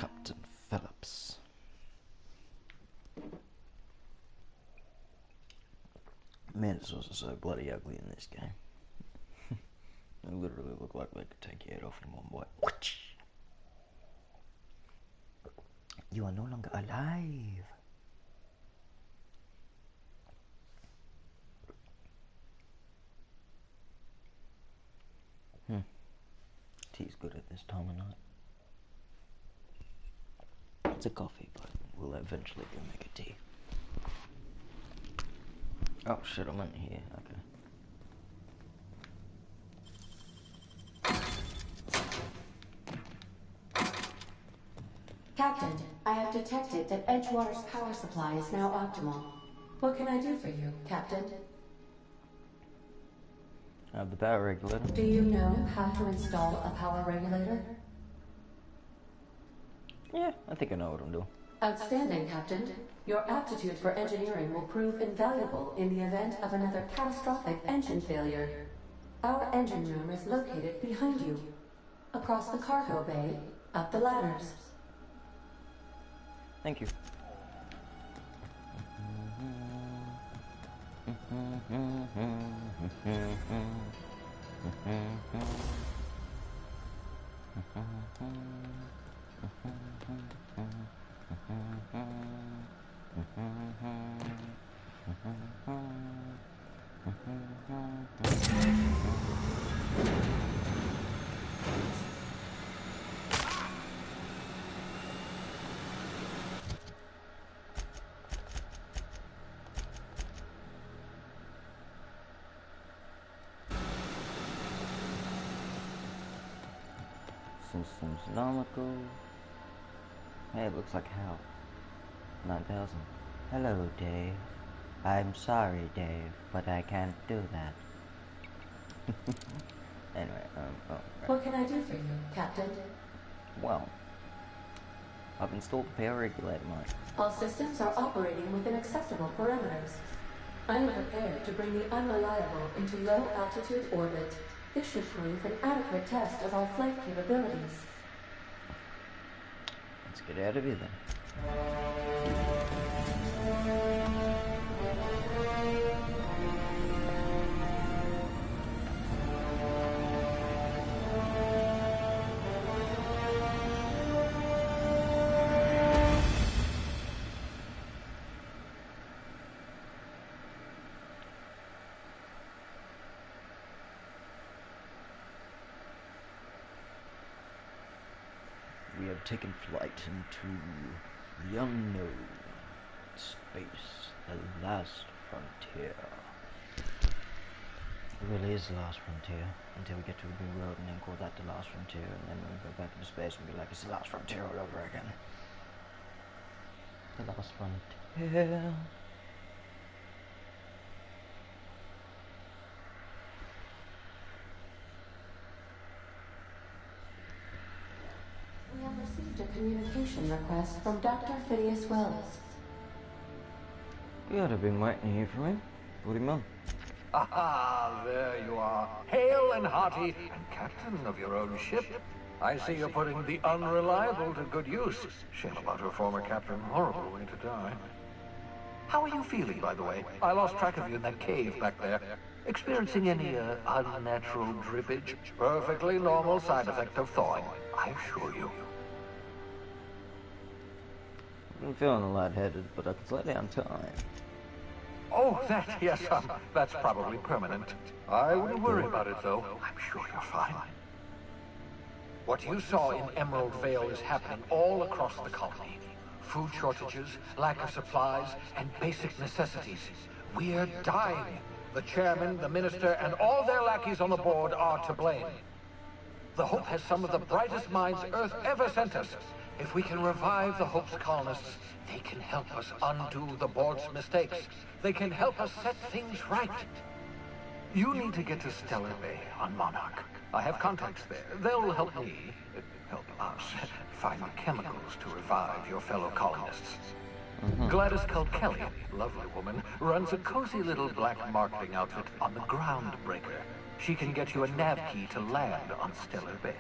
Captain Phillips. Minotaurs are so bloody ugly in this game. They literally look like they could take your head off in one bite. You are no longer alive. Tea's good at this time of night. It's a coffee, but we'll eventually go make a tea. Oh shit, I'm in here. Okay. Captain, I have detected that Edgewater's power supply is now optimal. What can I do for you, Captain? I have the power regulator. Do you know how to install a power regulator? Yeah, I think I know what I'm doing. Outstanding, Captain. Your aptitude for engineering will prove invaluable in the event of another catastrophic engine failure. Our engine room is located behind you. Across the cargo bay, up the ladders. Thank you. Systems nomical. Hey, it looks like Hal. 9000. Hello, Dave. I'm sorry, Dave, but I can't do that. Anyway, right. What can I do for you, Captain? Well, I've installed the power regulator, mate. All systems are operating within acceptable parameters. I am prepared to bring the unreliable into low-altitude orbit. This should prove an adequate test of our flight capabilities. Let's get out of here then. We have taken flight into the unknown space, the last frontier. It really is the last frontier until we get to a big road and then call that the last frontier, and then we'll go back into space and be like, it's the last frontier all over again. The last frontier. We have received a communication request from Dr. Phineas Wells. Yeah, I've been waiting to hear from him. Put him on. Aha, there you are, hale and hearty, and captain of your own ship. I see you're putting the unreliable to good use. Shame about your former captain. Horrible way to die. How are you feeling, by the way? I lost track of you in that cave back there. Experiencing any unnatural drippage? Perfectly normal side effect of thawing, I assure you. I'm feeling lightheaded, but I can slow down time. Oh, that, yes, that's probably permanent. I wouldn't worry about it, though. I'm sure you're fine. What you saw in Emerald Vale is happening all across the colony. Food shortages, lack of supplies, and basic necessities. We're dying. The chairman, the minister, and all their lackeys on the board are to blame. The Hope has some of the brightest minds Earth ever sent us. If we can revive the Hope's colonists, they can help us undo the board's mistakes. They can help us set things right. You need to get to Stellar Bay on Monarch. I have contacts there. They'll help me, help us, find the chemicals to revive your fellow colonists. Gladys Culkelly, lovely woman, runs a cozy little black marketing outfit on the Groundbreaker. She can get you a nav key to land on Stellar Bay.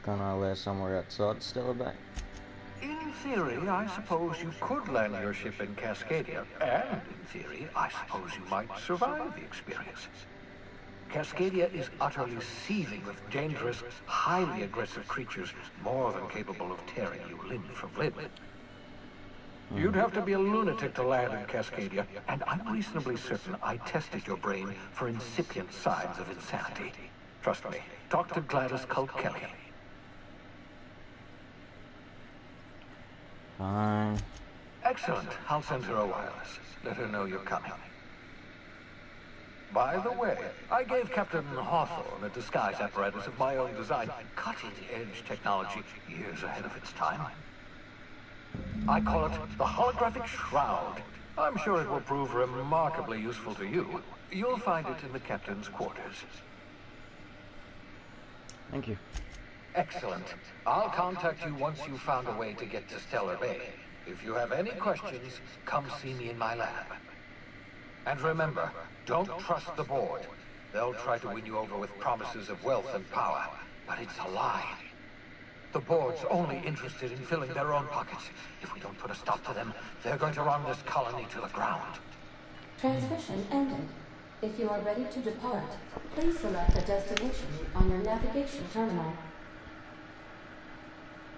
Can I land somewhere outside Stellar Bay? In theory, I suppose you could land your ship in Cascadia, and in theory, I suppose you might survive the experience. Cascadia is utterly seething with dangerous, highly aggressive creatures, more than capable of tearing you limb from limb. You'd have to be a lunatic to land in Cascadia, and I'm reasonably certain I tested your brain for incipient signs of insanity. Trust me, talk to Gladys Colt Kelly. Fine. Excellent. I'll send her a wireless. Let her know you're coming. By the way, I gave Captain Hawthorne a disguise apparatus of my own design. Cutting-edge technology, years ahead of its time. I call it the Holographic Shroud. I'm sure it will prove remarkably useful to you. You'll find it in the captain's quarters. Thank you. Excellent. I'll contact you once you've found a way to get to Stellar Bay. If you have any questions, come see me in my lab. And remember, don't trust the board. They'll try to win you over with promises of wealth and power, but it's a lie. The board's only interested in filling their own pockets. If we don't put a stop to them, they're going to run this colony to the ground. Transmission ended. If you are ready to depart, please select a destination on your navigation terminal.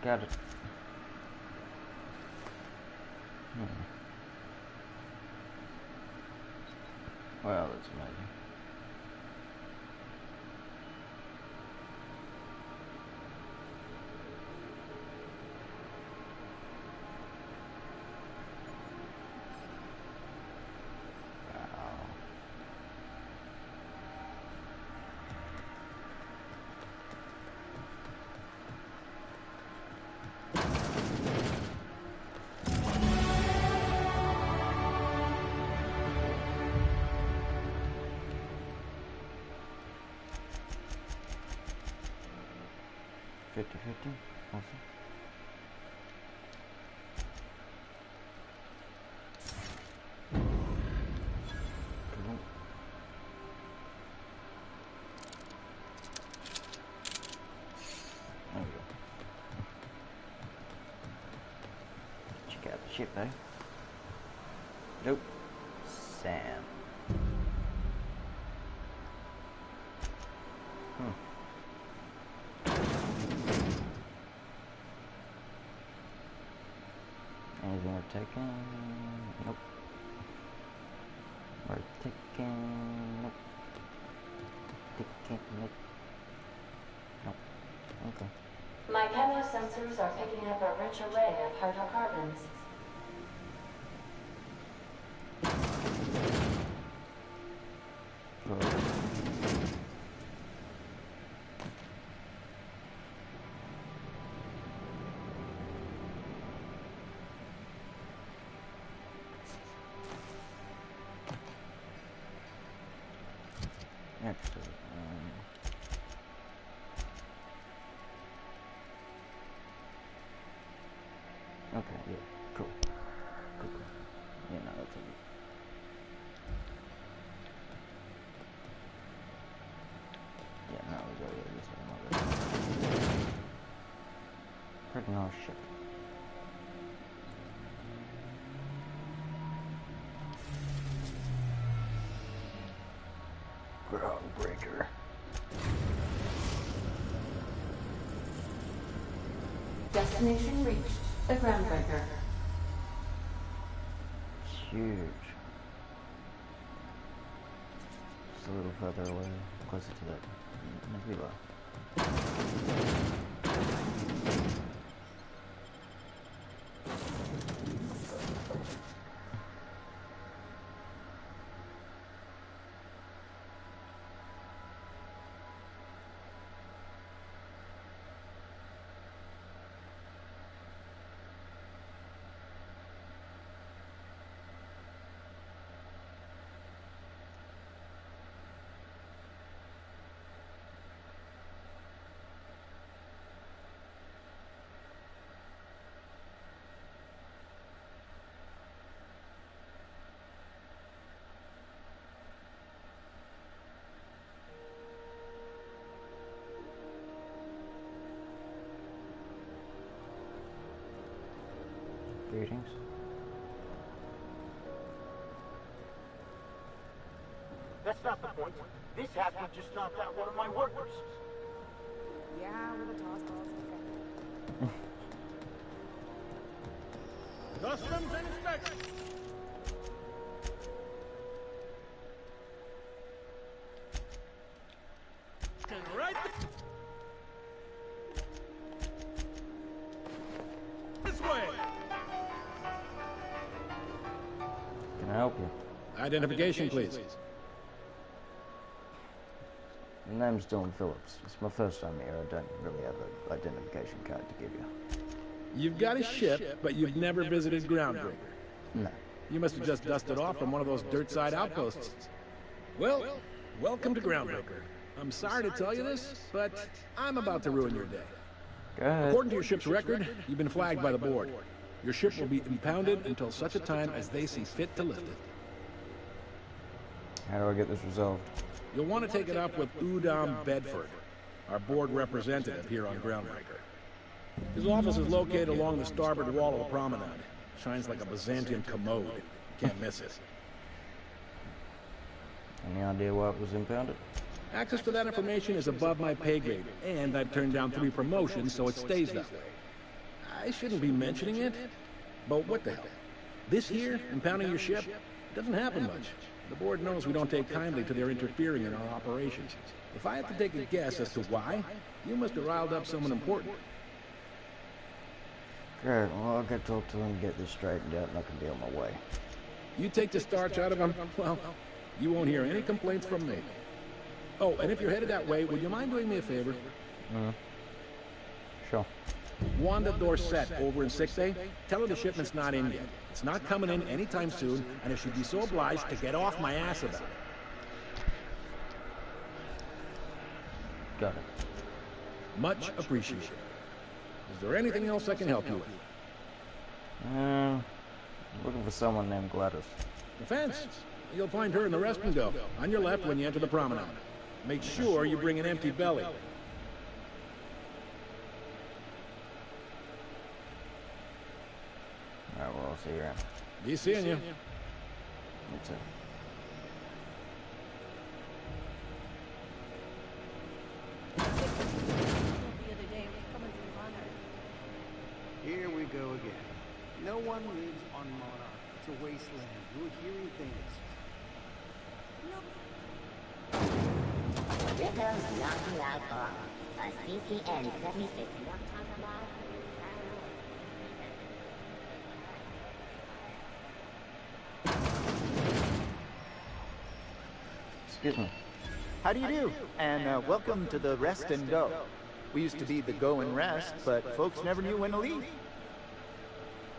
Got it. Well, that's amazing. Wow. 50-50. Awesome. Cool. There we go. Check out the ship, eh? Nope. Sam. Anything we're taking? Nope. We're taking... Nope. Taking... Nope. Nope. Okay. My chemosensors are picking up a rich array of hydrocarbons. Cool. Excellent. Okay, yeah, cool. Cool. Yeah, no, that's it. Yeah, no, we go this way, not this. Freaking all shit. Groundbreaker. Destination reached. The Groundbreaker. It's huge. Just a little further away, closer to that nebula. that's not the point. This half-wit just knocked out one of my workers. Yeah, with a toss balls. Customs and inspection. Right this way. Can I help you? Identification, please. My name's Dylan Phillips. It's my first time here. I don't really have an identification card to give you. You've got a ship, but you've never visited Groundbreaker. No. You must have just dusted off from one of those dirt side outposts. Well, welcome to Groundbreaker. I'm sorry to tell you this, but I'm about to ruin your day. Go ahead. According to your ship's record, you've been flagged by the board. Your ship will be impounded until such a time as they see fit to lift it. How do I get this resolved? You'll want to take it up with Udom Bedford, our board representative here on Groundbreaker. His office is located along the starboard wall of the promenade. Shines like a Byzantine commode. Can't miss it. Any idea why it was impounded? Access to that information is above my pay grade, and I've turned down 3 promotions, so it stays that way. I shouldn't be mentioning it, but what the hell? This here, impounding your ship, doesn't happen much. The board knows we don't take kindly to their interfering in our operations. If I had to take a guess as to why, you must have riled up someone important. Great, well, I'll go talk to him and get this straightened out and I can be on my way. You take the starch out of him, well, you won't hear any complaints from me. Oh, and if you're headed that way, would you mind doing me a favor? Sure. Wanda Dorset over in Sick Bay, tell her the shipment's not in yet. It's not coming in anytime soon, and if she'd be so obliged to get off my ass about it. Got it. Much appreciated. Is there anything else I can help you with? Looking for someone named Gladys. Defense. You'll find her in the rest and go, on your left when you enter the promenade. Make sure you bring an empty belly. Alright, well, I'll see you around. Be seeing you. Me too. Here we go again. No one lives on Monarch. It's a wasteland. You're hearing things. Rhythms knocking out off. A CCN 76. Excuse me. How do you do? And welcome to the Rest and Go. We used to be the Go and Rest, but folks never knew when to leave.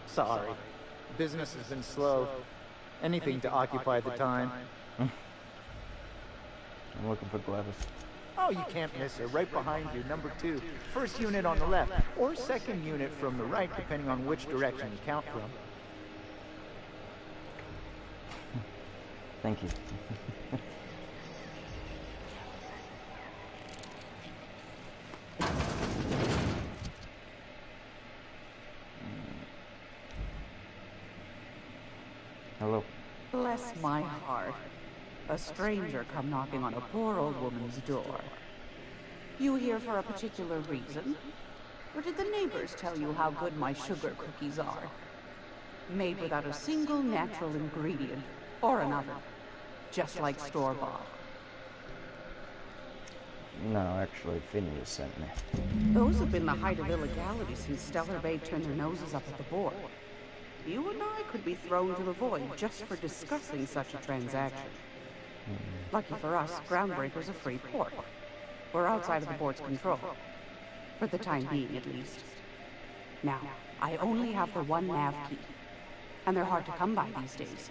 Sorry. Business has been slow. Anything to occupy the time. I'm looking for Gladys. Oh, you can't miss her. Right behind you, number 2. First unit on the left, or second unit from the right, depending on which direction you count from. Thank you. Hello. Bless my heart. A stranger come knocking on a poor old woman's door. You here for a particular reason? Or did the neighbors tell you how good my sugar cookies are? Made without a single natural ingredient, or another. Just like store-bought. No, actually, Phineas sent me. Those have been the height of illegality since Stellar Bay turned their noses up at the board. You and I could be thrown to the void just for discussing such a transaction. Lucky for us, Groundbreaker's a free port. We're outside of the board's control. For the time being, at least. Now, I only have the one nav key. And they're hard to come by these days.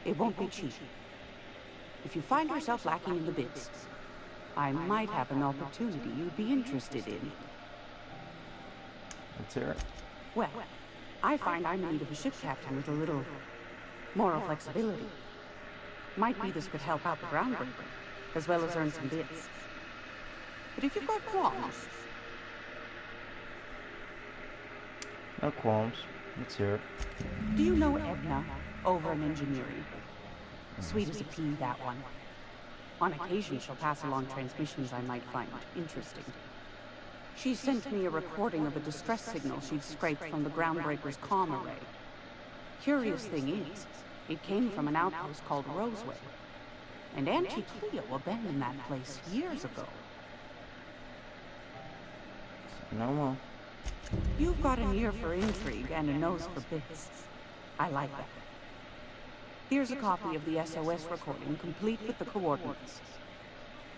It won't be cheap. If you find yourself lacking in the bits, I might have an opportunity you'd be interested in. Let's hear it. Well, I find I'm in need of a ship captain with a little moral flexibility. Might be this could help out the Groundbreaker, as well as earn some bits. But if you've got qualms... No qualms. Let's hear it. Do you know Edna, over in engineering? Sweet as a pea, that one. On occasion, she'll pass along transmissions I might find interesting. She sent me a recording of a distress signal she'd scraped from the Groundbreaker's comm array. Curious thing is, it came from an outpost called Roseway. And Auntie Cleo abandoned that place years ago. Normal. You've got an ear for intrigue and a nose for bits. I like that. Here's a copy of the SOS recording, complete with the coordinates.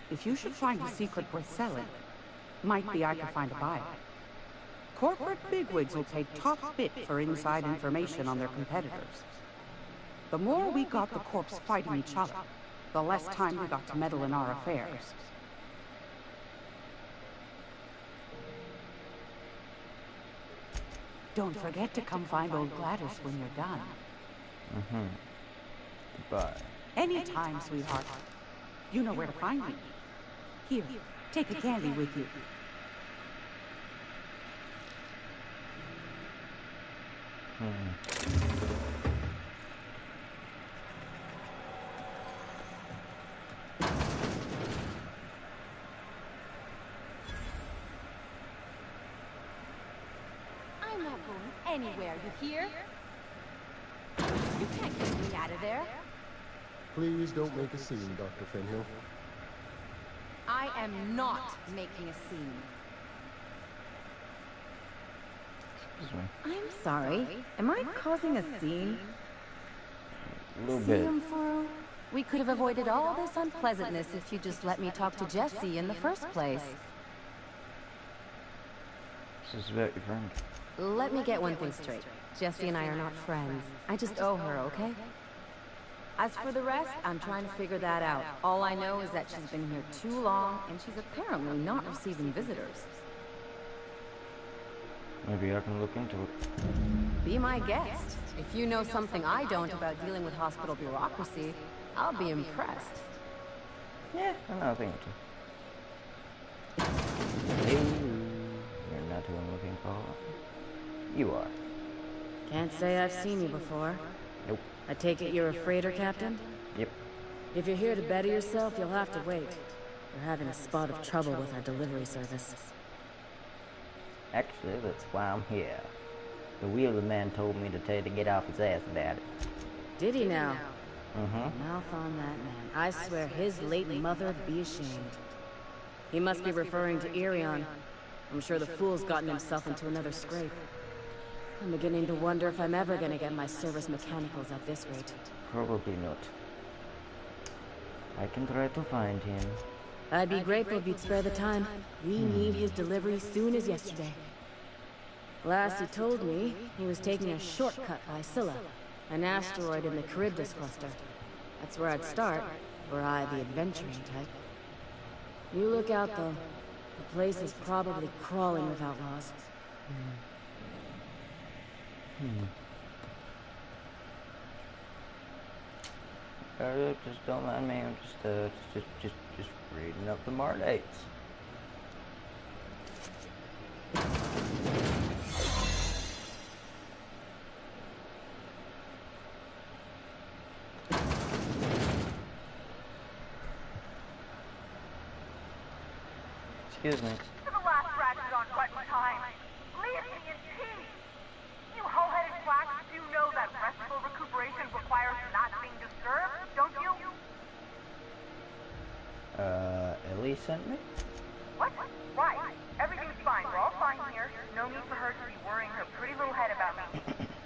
If you should find a secret worth selling, might be I could find a buyer. Corporate bigwigs will pay top bit for inside information on their competitors. The more we got the corps fighting each other, the less time we got to meddle in our affairs. Don't forget to come find old Gladys when you're done. Bye. Anytime, sweetheart. You know where to find me. Here, take a candy with you. I'm not going anywhere, you hear? You can't get me out of there. Please don't make a scene, Dr. Finhill. I am not making a scene. Excuse me. I'm sorry. Am I causing a scene? A little See, bit. Furo? We could have avoided all this unpleasantness if you just let me talk to Jesse in the first place. This is about your friend. Let me get one thing straight. Jesse and I are not friends. I just owe her, okay? As for the rest, I'm trying to figure that out. All I know is that she's been here too long, and she's apparently not receiving visitors. Maybe I can look into it. Be my guest. If you know something I don't about dealing with hospital bureaucracy, I'll be impressed. Yeah, I'm not thinking to. Hey, you're not who I'm looking for. You are. Can't say I've seen you before. Nope. I take it you're a freighter captain? Yep. If you're here to better yourself, you'll have to wait. We're having a spot of trouble with our delivery service. Actually, that's why I'm here. The wheeler man told me to tell you to get off his ass about it. Did he now? Mm-hmm. Mouth on that man. I swear his late mother'd be ashamed. He must be referring to Irion. I'm sure the fool's gotten himself into another scrape. I'm beginning to wonder if I'm ever gonna get my service mechanicals at this rate. Probably not. I can try to find him. I'd be grateful if you'd spare the time. We need his delivery soon as yesterday. Last he told me, he was taking a shortcut by Scylla, an asteroid in the Charybdis cluster. That's where I'd start, were I the adventuring type. You look out, though. The place is probably crawling with outlaws. Just don't mind me. I'm just reading up the Mar dates. Excuse me. To the last ratchet on button time. Leave me in peace. You hull-headed quacks do know that restful recuperation requires not being disturbed, don't you? Ellie sent me? What? Why? Everything's fine. We're all fine here. No need for her to be worrying her pretty little head about me.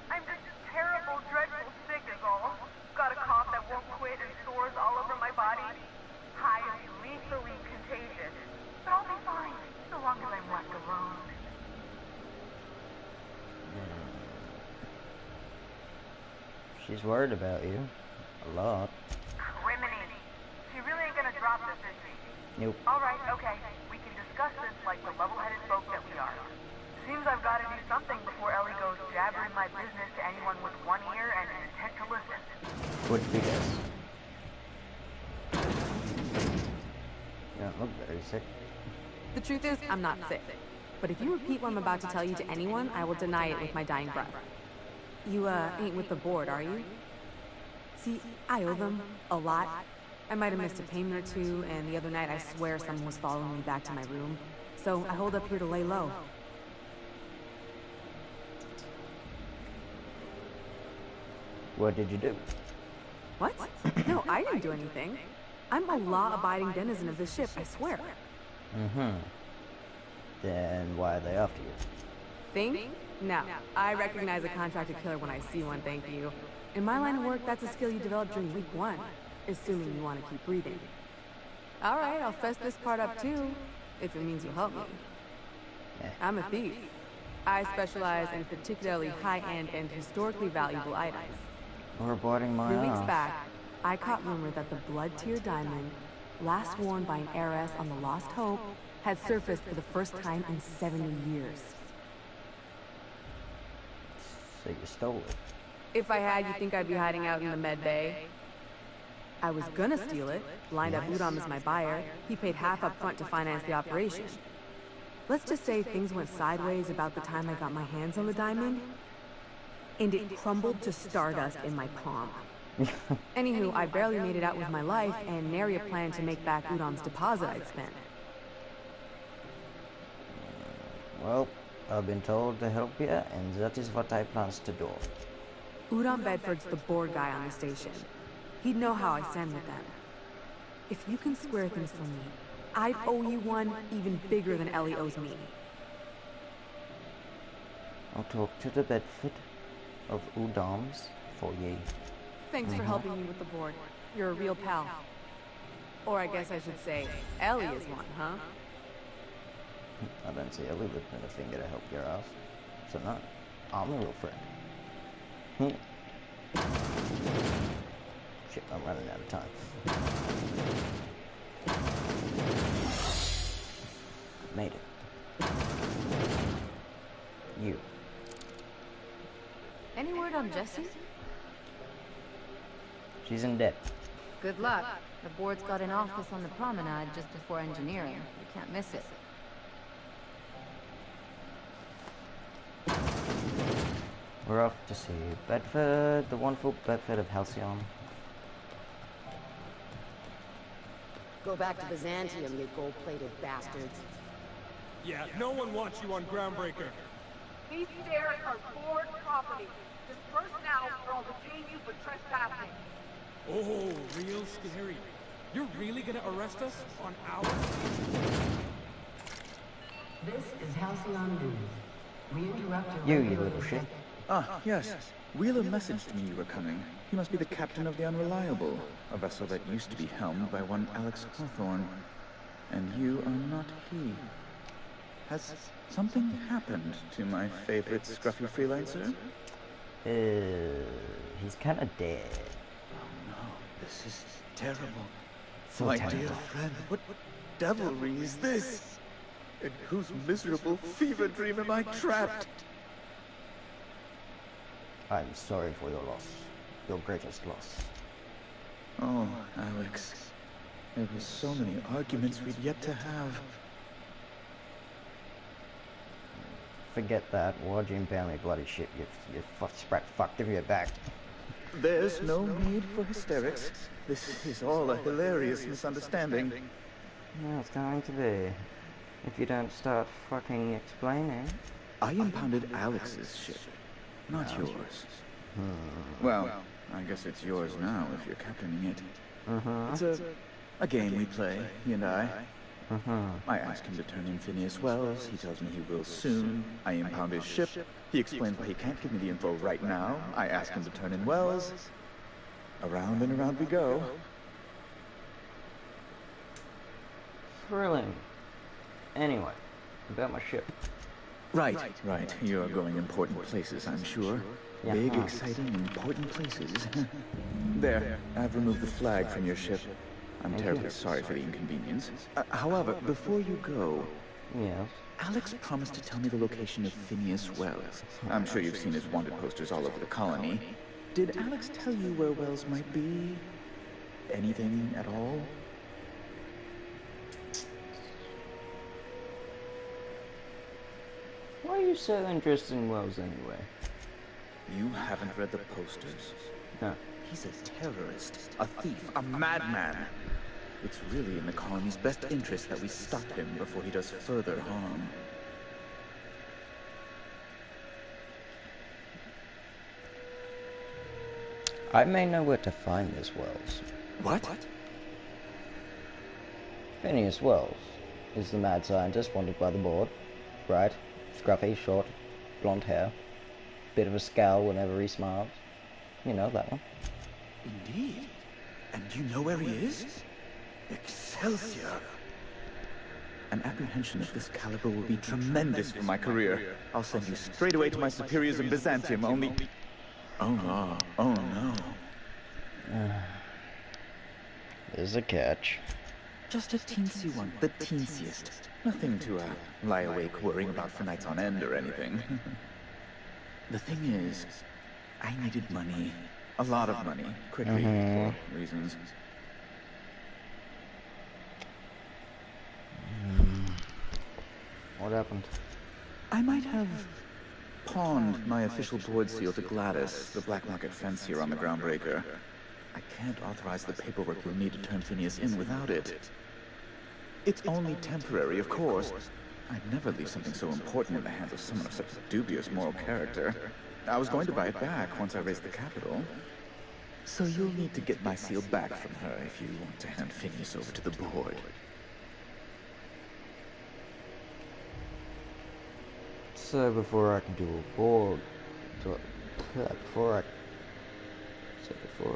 I'm just terrible, dreadful sick is all. Got a cough that won't quit and sores all over my body. Highly lethally contagious. But I'll be fine, so long as I'm left alone. She's worried about you. A lot. Criminy. She really ain't gonna drop this, is she? Nope. Alright, okay. We can discuss this like the level-headed folk that we are. Seems I've got to do something before Ellie goes jabbering my business to anyone with one ear and an intent to listen. Would be this. You don't look very sick. The truth is, I'm not sick. But if you repeat what I'm about to tell you to anyone, I will deny it with my dying breath. You, ain't with the board, are you? See, I owe them a lot. I might have missed a payment or two, and the other night I swear someone was following me back to my room. So I hold up here to lay low. What did you do? What? No, I didn't do anything. I'm a law-abiding denizen of this ship, I swear. Then why are they after you? Think? No. I recognize a contracted killer when I see one, thank you. In my line of work, that's a skill you develop during week 1. Assuming you want to keep breathing. Alright, I'll fess this part up too. If it means you'll help me. I'm a thief. I specialize in particularly high-end and historically valuable items. We're boarding my 3 weeks ass. back, I caught rumor that the Blood Tier diamond, last worn by an heiress on the Lost Hope, had surfaced for the first time in 70 years. So you stole it. If I had, you think I'd be hiding out in the med bay? I was gonna steal it, lined up Udom as my buyer. He paid half up front to finance the operation. Let's just say things went sideways about the time I got my hands on the diamond, and it crumbled to stardust in my palm. Anywho, I barely made it out with my life, and nary a plan to make back Udom's deposit I'd spent. Well, I've been told to help you, and that is what I plans to do. Udom Bedford's the board guy on the station. He'd know how I stand with them. If you can square things for me, I'd owe you one even bigger than Ellie owes me. I'll talk to the Bedford of Udoms for ye. Thanks for helping me with the board. You're a real pal. Or I guess I should say, Ellie is one, huh? I don't see Ellie lifting a finger to help your ass. So no, I'm a real friend. Shit, I'm running out of time. Made it. You. Any word on Jessie? She's in debt. Good luck. The board's got an office on the promenade just before engineering. You can't miss it. We're off to see Bedford, the wonderful Bedford of Halcyon. Go back to Byzantium, you gold-plated bastards. Yeah, no one wants you on Groundbreaker. These stairs are board property. Disperse now or I'll detain you for trespassing. Oh, real scary. You're really gonna arrest us on our... This is Halcyon News. We interrupt You little shit. Ah, yes. Wheeler messaged me you were coming. He must be the captain of the Unreliable, a vessel that used to be helmed by one Alex Hawthorne. And you are not he. Has something happened to my favorite scruffy freelancer? He's kinda dead. Oh no, this is terrible. So my terrible. dear friend, what devilry is this? In whose miserable fever dream am I trapped? I'm sorry for your loss. Your greatest loss. Oh, Alex. There were so many arguments we'd yet to have. Forget that. Why'd you impound me bloody shit? You sprat fucked if you're back. There's no need for hysterics. This is all a hilarious misunderstanding. No, it's going to be. If you don't start fucking explaining. I impounded Alex's ship, not yours. Well, I guess it's yours now if you're captaining it. It's a game we play, he and I. I ask him to turn in Phineas Wells. He tells me he will soon. I impound his ship. He explains why he can't give me the info right now. I ask him to turn in Wells. Around and around we go. Thrilling. Anyway, about my ship. Right. You're going important places, I'm sure. Yeah. Big, exciting, important places. There, I've removed the flag from your ship. I'm terribly sorry for the inconvenience. However, before you go... Yes? Alex promised to tell me the location of Phineas Wells. I'm sure you've seen his wanted posters all over the colony. Did Alex tell you where Wells might be? Anything at all? Why are you so interested in Wells anyway? You haven't read the posters? No. He's a terrorist, a thief, a madman. It's really in the colony's best interest that we stop him before he does further harm. I may know where to find this Wells. What? Phineas Wells is the mad scientist wanted by the board, right? Scruffy, short, blonde hair, bit of a scowl whenever he smiles. You know that one. Indeed. And you know where he is? Excelsior! An apprehension of this caliber will be tremendous for my career. I'll send you straight away to my superiors in Byzantium, only... Oh no. Oh no. There's a catch. Just a teensy one, the teensiest. Nothing to lie awake worrying about for nights on end or anything. The thing is, I needed money. A lot of money, quickly, for reasons. What happened? I might have pawned my official board seal to Gladys, the black market fence here on the Groundbreaker. I can't authorize the paperwork you'll need to turn Phineas in without it. It's only temporary, of course. I'd never leave something so important in the hands of someone of such dubious moral character. I was going to buy it back once I raised the capital. So you'll need to get my seal back from her if you want to hand Phineas over to the board. So before I can do a board, before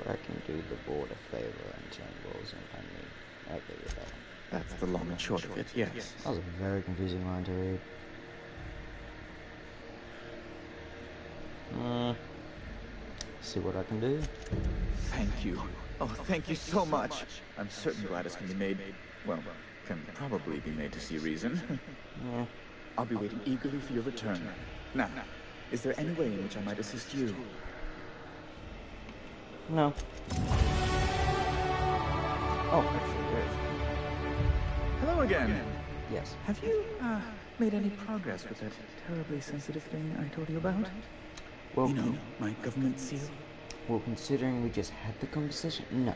I can do the board a favor and turn Wells in on me, I agree with that one. That's the long and short of it, yes. That was a very confusing line to read. See what I can do. Thank you. Oh, thank you so much. I'm certain Gladys can be made, well, can probably be made to see reason. Yeah. I'll be waiting eagerly for your return. Now, is there any way in which I might assist you? No. Oh, actually, there is. Hello again. Yes. Have you, made any progress with that terribly sensitive thing I told you about? Well, you know, my government seal? Well, considering we just had the conversation, no.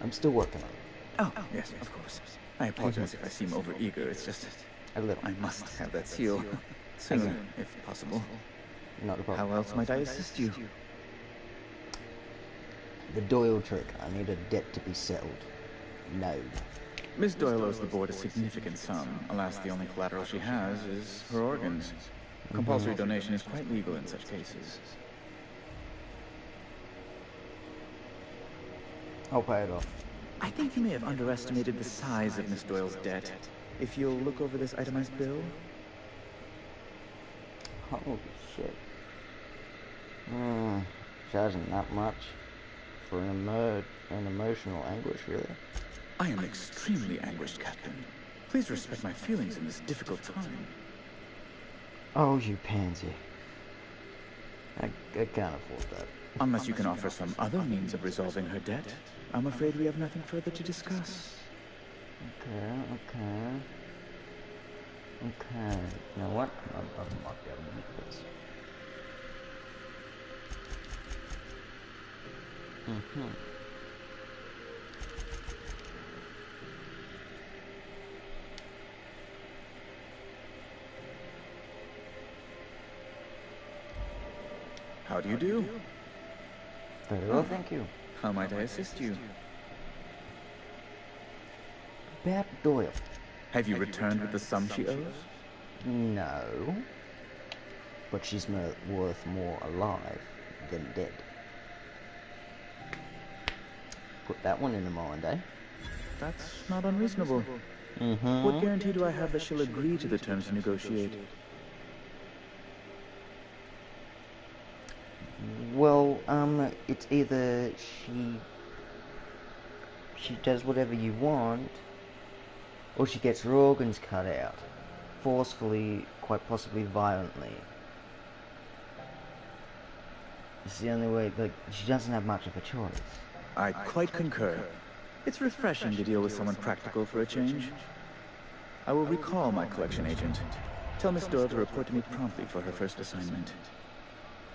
I'm still working on it. Oh, yes, of course. I apologize if I seem overeager. It's just... A little. I must have that seal. Soon, if possible. Not a problem. How else might I assist you? The Doyle trick. I need a debt to be settled. No. Miss Doyle owes the board a significant sum. Alas, the only collateral she has is her organs. Compulsory donation is quite legal in such cases. I'll pay it off. I think you may have underestimated the size of Miss Doyle's debt. If you'll look over this itemized bill. Holy shit. Charging that much for an emotional anguish, really? I am extremely anguished, Captain. Please respect my feelings in this difficult time. Oh, you pansy. I can't afford that. Unless you can offer some other means of resolving her debt, I'm afraid we have nothing further to discuss. Okay. You know what? I might be able to make this. How do you do? Very well, thank you. How might I assist you? Bat Doyle. Have you returned with the sum she owes? No. But she's worth more alive than dead. Put that one in the mind, eh? That's not unreasonable. What guarantee do I have that she'll agree to the terms you negotiate? Well, it's either she does whatever you want, or she gets her organs cut out. Forcefully, quite possibly violently. It's the only way, like, she doesn't have much of a choice. I quite concur. It's refreshing to deal with someone practical for a change. I will recall my collection agent. Tell Miss Doyle to report to me promptly for her first assignment.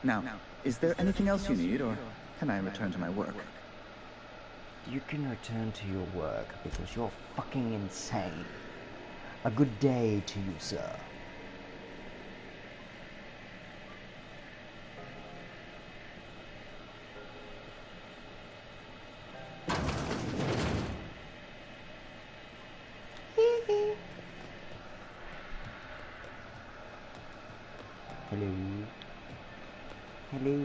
Now, is there anything else you need, or Can I return to my work? You can return to your work because you're fucking insane. A good day to you, sir. Hello. Hello.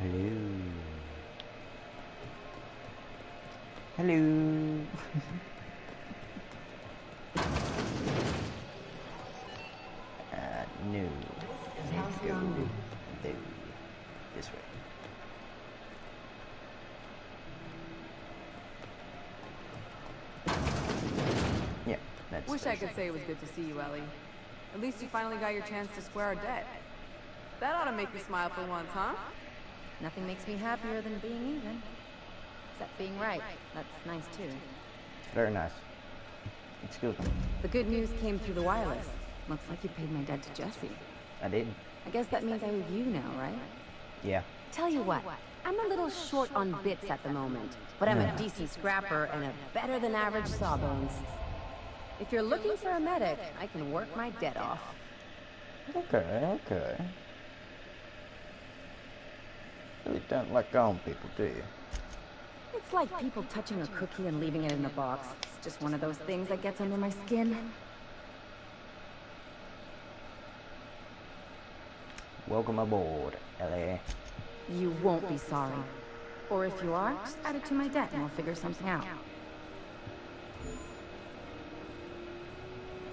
Hello. Hello. No. Let's go there. This way. Yeah, that's Wish I could say it was good to see you, Ellie. At least you finally got your chance to square our debt. That ought to make you smile for once, huh? Nothing makes me happier than being even. Except being right. That's nice too. Very nice. Excuse me. The good news came through the wireless. Looks like you paid my debt to Jesse. I did. I guess that means I owe you now, right? Yeah. Tell you what, I'm a little short on bits at the moment, but I'm a decent scrapper and a better than average sawbones. If you're looking for a medic, I can work my debt off. Okay, okay. Really don't like going people, do you? It's like people touching a cookie and leaving it in the box. It's just one of those things that gets under my skin. Welcome aboard, Ellie. You won't be sorry. Or if you are, just add it to my debt and we'll figure something out.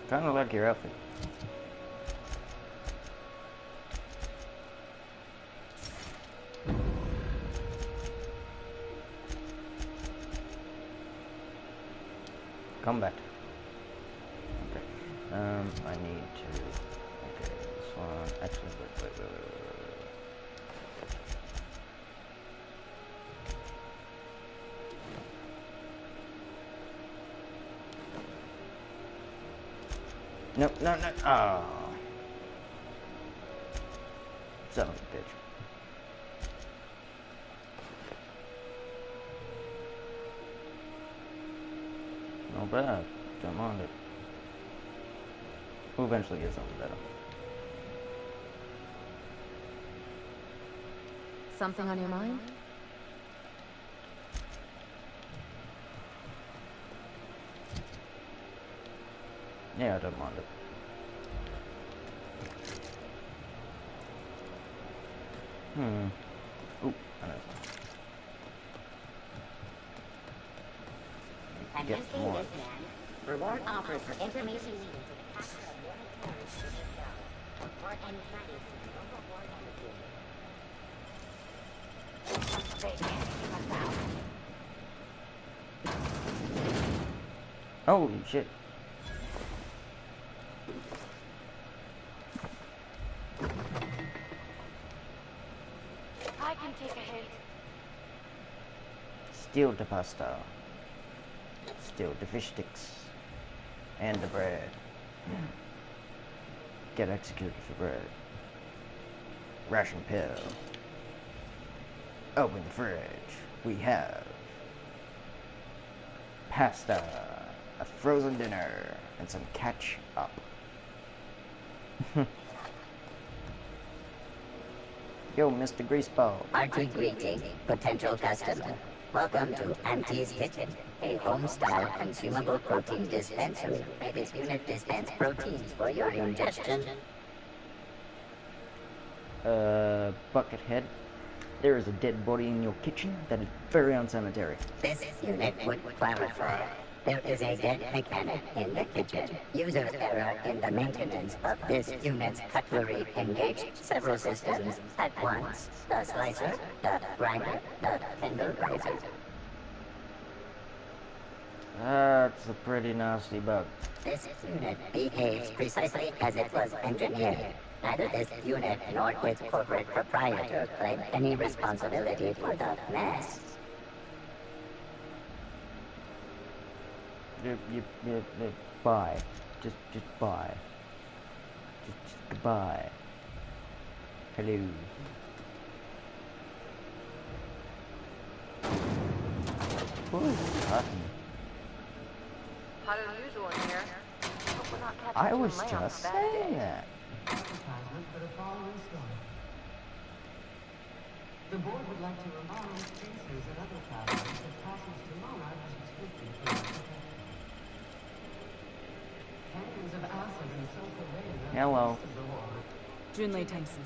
Kinda like your outfit. Combat. Okay. I need to. Okay, this one. Actually, wait. No. Oh. Son of a bitch. Not bad. Don't mind it. We'll eventually get something better. Something on your mind? Yeah, I don't mind it. Ooh, I know. Have you seen this man? Reward offered for information needed to the capture of military secret report any findings to the local board embassy. Great man, keep us out. Holy shit. I can take a hint. Steal the pasta. Steal the fish sticks. And the bread. Get executed for bread. Ration pill. Open the fridge. We have pasta, a frozen dinner, and some catch up. Yo, Mr. Greaseball. Hearty greeting, potential customer. Welcome to Auntie's Kitchen, a home-style consumable protein dispensary. May this unit dispense proteins for your ingestion. Buckethead. There is a dead body in your kitchen that is very unsanitary. This unit would clarify. There is a dead mechanic in the kitchen. User error in the maintenance of this unit's cutlery engaged several systems at once. The slicer, the grinder, the tenderizer. That's a pretty nasty bug. This unit behaves precisely as it was engineered. Neither this unit nor its corporate proprietor claim any responsibility for the mess. Bye. Just bye. Just goodbye. Hello. Woo, hot. Hotter than usual in here. Hope we're not catching I you was in lay on just a bad saying day. that. Advertisement for the following story. The board would like to remind cases and other travelers that passage to Monarch is restricted to protection. Canyons of acid and sulfur rain are Hello. the rest of the war. Junlei Thompson.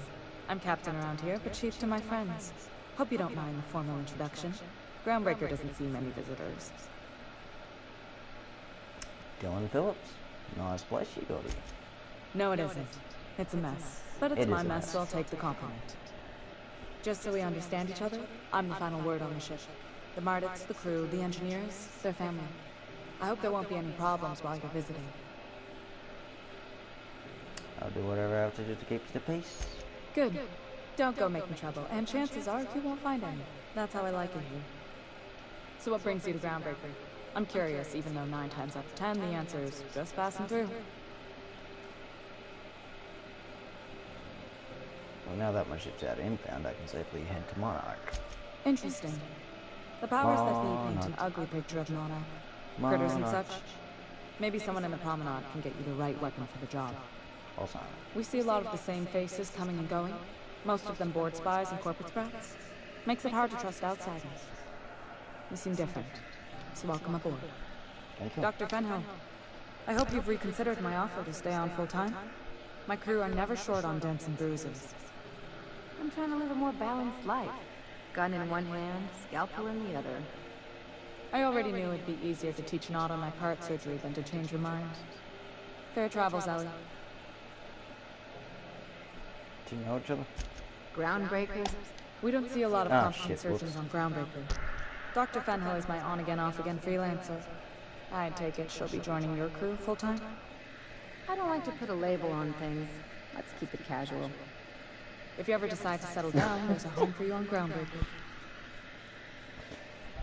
I'm captain around here, but chief to my friends. Hope you don't mind the formal introduction. Groundbreaker doesn't see many visitors. Dylan Phillips. Nice place you got here. No, it isn't. It's a mess. But it's It my is a mess, mess. so I'll take the compliment. Just so we understand each other, I'm the final word on the ship. The Mardits, the crew, the engineers, their family. I hope there won't be any problems while you're visiting. I'll do whatever I have to do to keep you the peace. Good. Don't go making trouble, and chances are you won't find any. That's how I like it here. So what brings you to Groundbreaker? I'm curious, even though 9 times out of 10 the answer is just passing through. Well, now that my ship's out inbound, I can safely head to Monarch. Interesting. The powers that be paint an Monarch. ugly picture of Monarch. Critters and Monarch. such. Maybe someone in the promenade can get you the right weapon for the job. Also, We see a lot of the same faces coming and going. Most of them board spies and corporate sprats. Makes it hard to trust outsiders. You seem different, so welcome aboard. thank you. Dr. Fenhill, I hope you've reconsidered my offer to stay on full-time. My crew are never short on dents and bruises. I'm trying to live a more balanced life. Gun in one hand, scalpel in the other. I already knew it'd be easier to teach an automatic heart surgery than to change your mind. Fair travels, Ellie. Do you know each other? Groundbreakers? We don't see a lot of Ah, competent shit, whoops. surgeons on Groundbreaker. Dr. Fenhill is my on-again, off-again freelancer. I take it she'll be joining your crew full-time? I don't like to put a label on things. Let's keep it casual. If you ever decide to settle down, there's a home for you on Groundbreaker.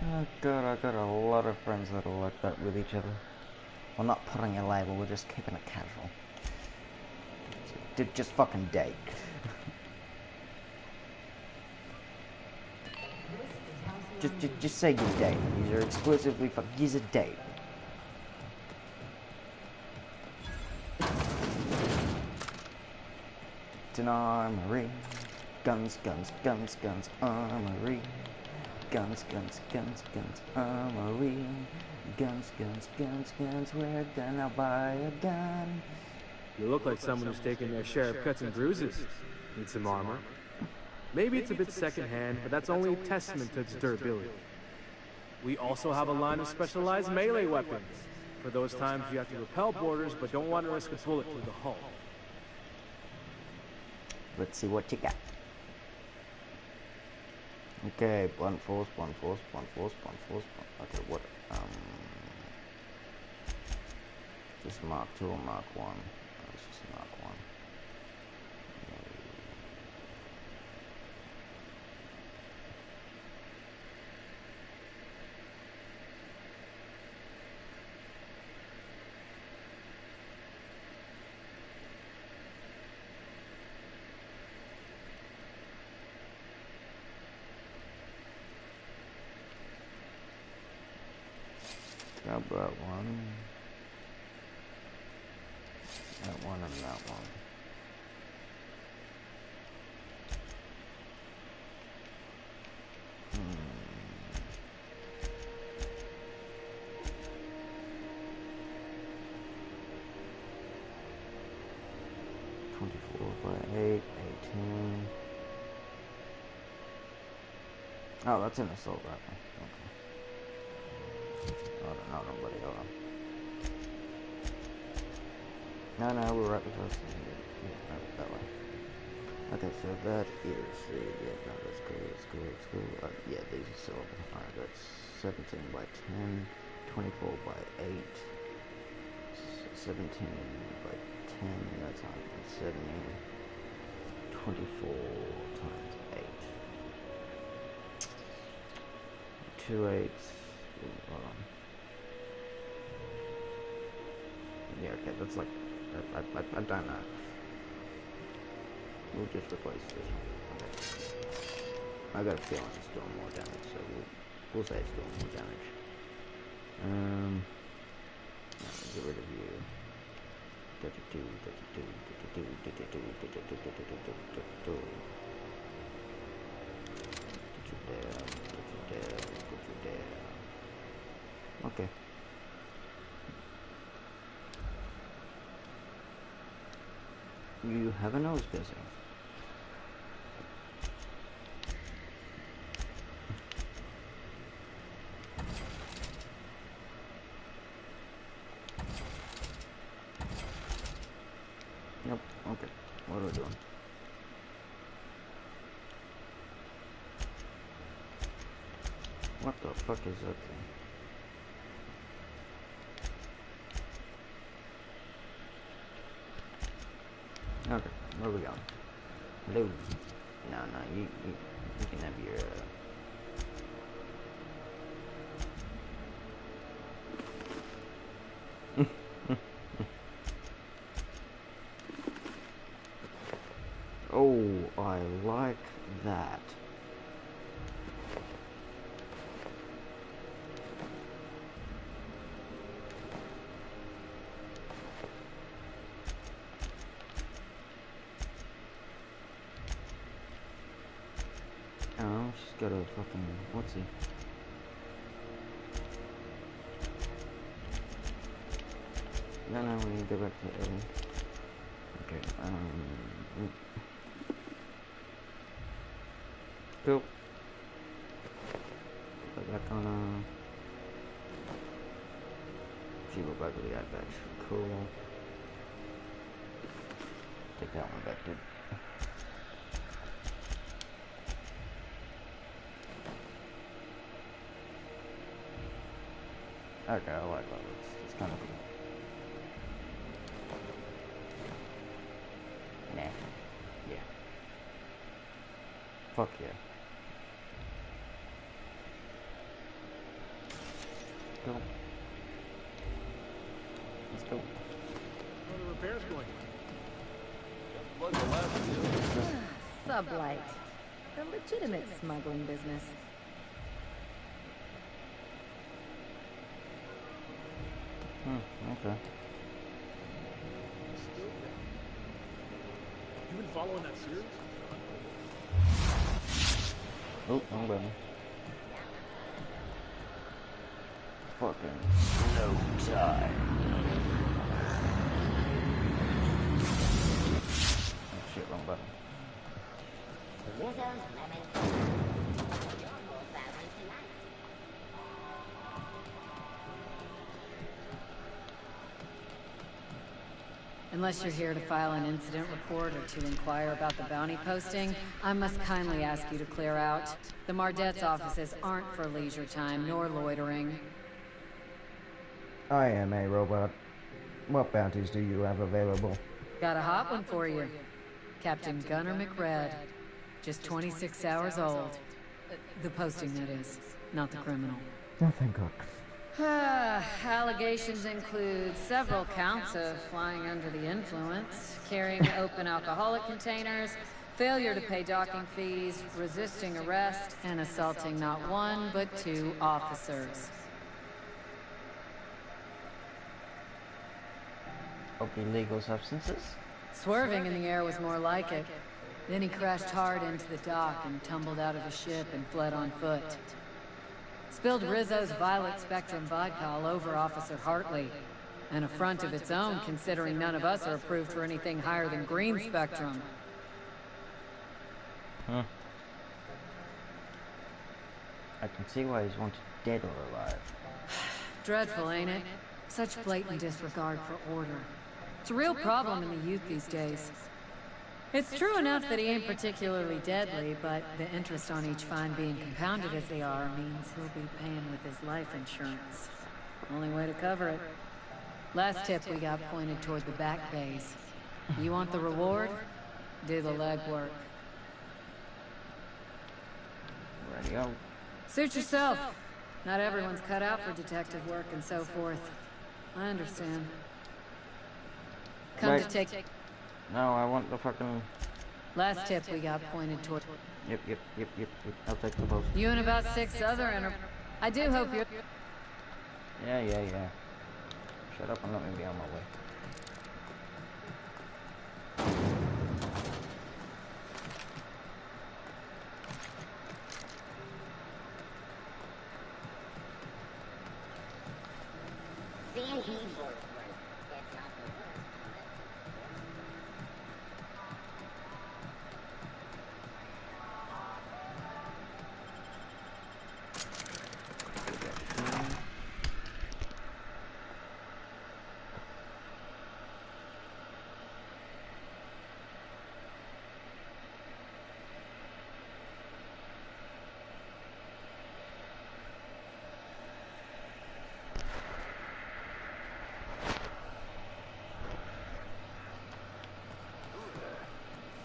Oh god, I got a lot of friends that are like that with each other. We're not putting a label, we're just keeping it casual. Just fucking date. just say you date. These are exclusively fuck. Use a date. It's an armory. Guns, guns, guns, guns, armory. Guns, guns, guns, guns, armory. Guns, guns, guns, guns, we're gonna buy a gun. You look like someone who's taken their share of cuts and bruises. Need some armor. Maybe it's a bit secondhand, but that's only a testament to its durability. We also have a line of specialized melee weapons, for those times you have to repel boarders but don't want to risk a bullet through the hull. Let's see what you got. Okay, blunt force, blunt force, blunt force, blunt force, blunt. Okay, what? Just Mark 2 or Mark 1? It's just Mark 1. How about one? That one and that one. Hmm. 24 by 8, 18. Oh, that's an assault rifle. Okay. Hold on, buddy, hold on. No, we're right because yeah, that way. Okay, so that is that's cool. Yeah, these are silver. Alright, that's 17 by 10, 24 by 8, 17 by 10, that's 170, 24 times 8. 2 8s, hold on. Yeah, okay, that's like, I don't know. We'll just replace this one. Okay. I got a feeling it's doing more damage, so we'll say it's doing more damage. Get rid of you. 32. Put you down. Okay. You have a nose piercing. Yep, okay. What are we doing? What the fuck is that thing? Okay, where are we going? Hello. No, you can have your Oh, I like that. Oh, she's got a fucking what's he? No, we need to go back to Ellie. Okay, cool. Put back on see what back we got back. Cool. Take that one back, dude. Okay, I like that. It's kind of cool. Nah. Yeah. Fuck yeah. Go. Let's go. How are the repairs going? Sublight. The legitimate smuggling business. Okay. You been following that series? Oh, I'm going. Fucking no time. Oh shit, wrong button. Unless you're here to file an incident report or to inquire about the bounty posting, I must kindly ask you to clear out. The Mardet's offices aren't for leisure time, nor loitering. I am a robot. What bounties do you have available? Got a hot one for you. Captain Gunnar McRed. Just 26 hours old. The posting, that is, not the criminal. Oh, thank God. Allegations include several counts of flying under the influence, carrying open alcoholic containers, failure to pay docking fees, resisting arrest, and assaulting not one but 2 officers. Okay, illegal substances? Swerving in the air was more like it. Then he crashed hard into the dock and tumbled out of the ship and fled on foot. Spilled Rizzo's Violet Spectrum vodka all over Officer Hartley. An affront of its own, considering none of us are approved for anything higher than green spectrum. I can see why he's wanted dead or alive. Dreadful, ain't it? Such blatant disregard for order. It's a real problem in the youth these days. It's true enough that he ain't particularly deadly, but the interest on each fine being compounded as they are means he'll be paying with his life insurance. Only way to cover it. Last tip we got pointed toward the back bays. You want the reward? Do the legwork. Ready go. Suit yourself. Not everyone's cut out for detective work and so forth. I understand. Come Right. to take... No, I want the fucking... Last tip we got pointed toward... Yep. I'll take the post. You and about 6 other I do hope you're... Yeah. Shut up and let me be on my way.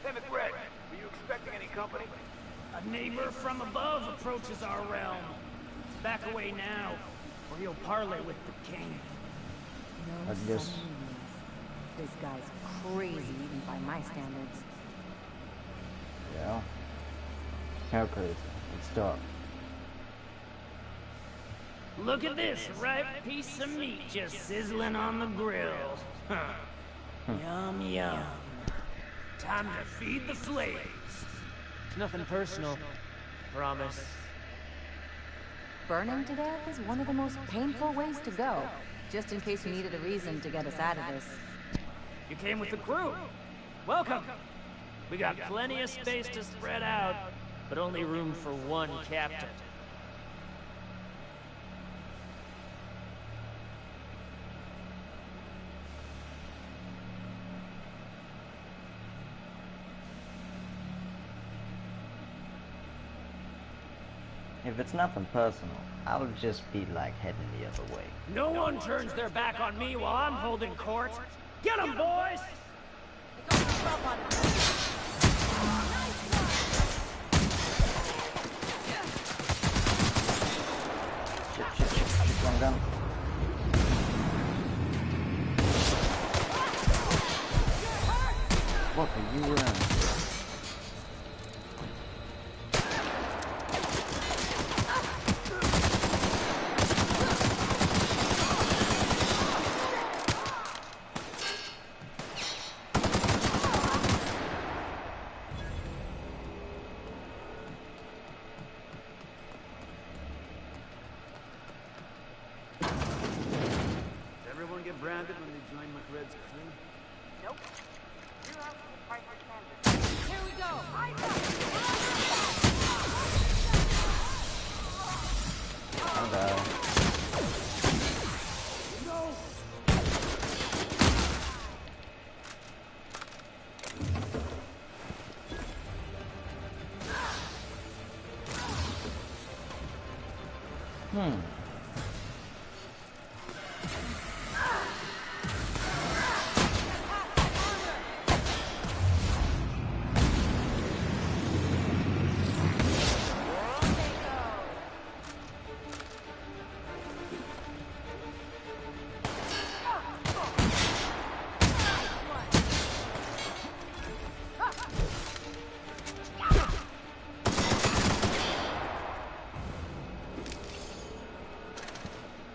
Hey, McRed, were you expecting any company? A neighbor from above approaches our realm. Back away now, or he'll parley with the king. No I guess. summons. This guy's crazy, even by my standards. Yeah. How crazy? Let's talk. Look at this ripe piece of meat just sizzling on the grill. Huh. Yum, yum. Time to feed the flames. Nothing personal. Promise. Burning to death is one of the most painful ways to go. Just in case you needed a reason to get us out of this. You came with the crew. Welcome. We got plenty of space to spread out, but only room for one captain. If it's nothing personal, I'll just be like heading the other way. No one turns their back on me while I'm holding court. Get 'em, boys! Shit, wrong gun. What are you wearing? Everyone get branded when they join McRed's crew? Nope. You're out for the price of canvas. Here we go!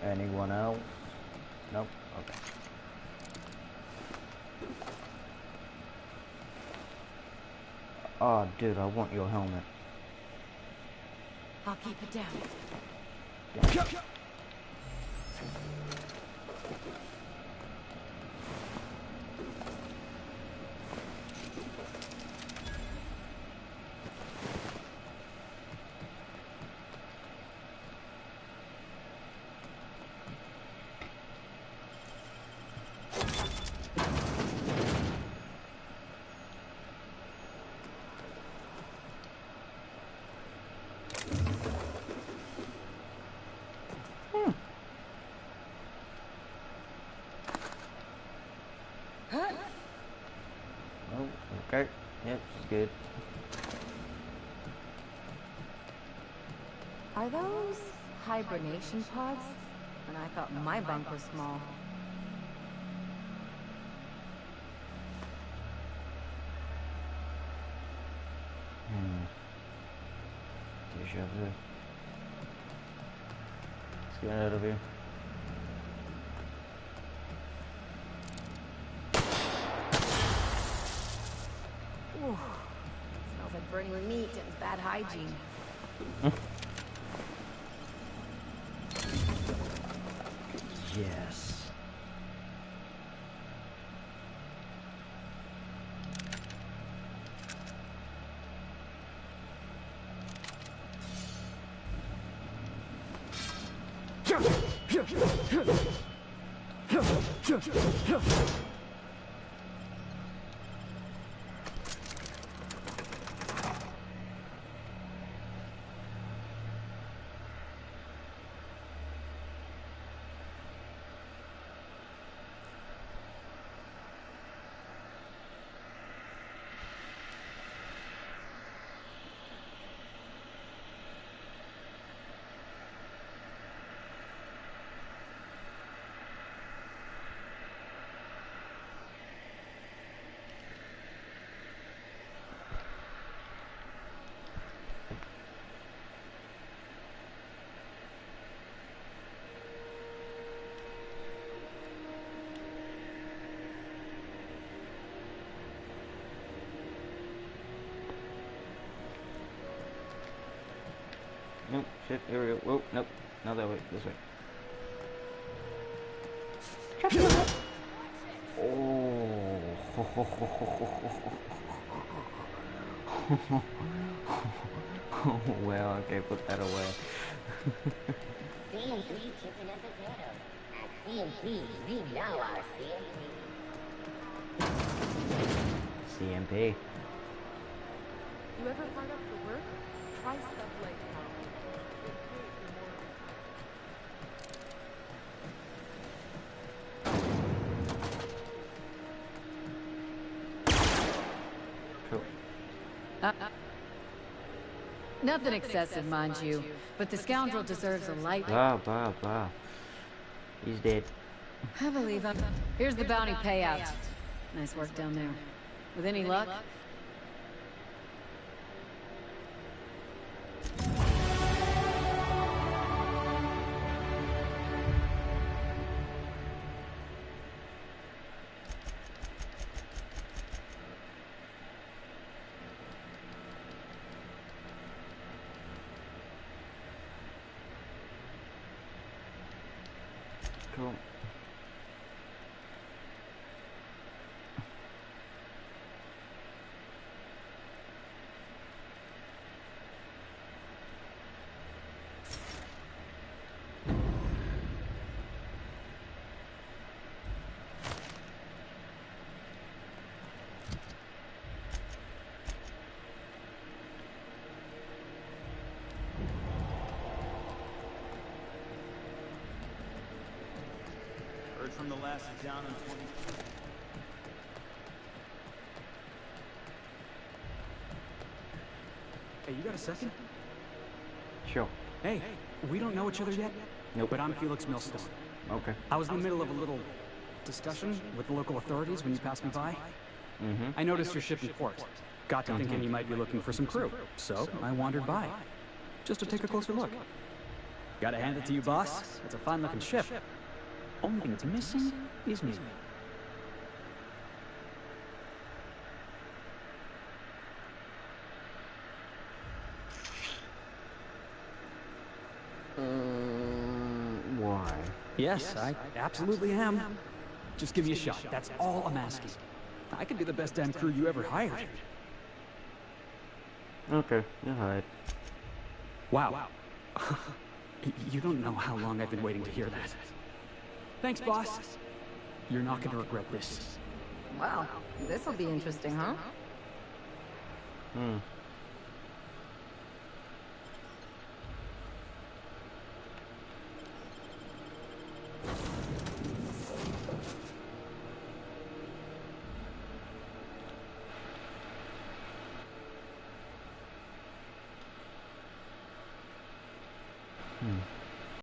Anyone else? Nope. Okay. Oh, dude, I want your helmet. I'll keep it down. Oh, okay. Yep, she's good. Are those hibernation pods? And I thought my bunk was small. Déjà vu. Let's get out of here. for any meat and bad hygiene. Yes. Nope, shit, here we go. Whoa, nope, not that way, this way. Oh. Well, okay, put that away. CMP chicken and potatoes. At CMP, we know our CMP. CMP. You ever hard up for work? Try Subway now. Cool. Nothing excessive, mind you, but the scoundrel deserves a light. Blah. He's dead. I believe him. Here's the bounty payout. Nice work down there. With any luck? Cool. Heard from the last down on 20. Hey, you got a second? Sure. Hey, we don't know each other yet. Nope. But I'm Felix Millstone. Okay. I was in the middle of a little discussion with the local authorities when you passed me by. Mm-hmm. I noticed your ship in port. Got to thinking you might be looking for some crew. So I wandered by, just to take a closer look. Gotta hand it to you, boss. It's a fine-looking ship. Only thing it's missing is me. Why? Yes, I absolutely am. Just give me a shot. That's all I'm asking. I could be the best damn crew you ever hired. Okay, you're hired. Wow. You don't know how long I've been waiting to hear that. Thanks, boss. You're not gonna regret this. Wow, this'll be interesting, huh? Hmm.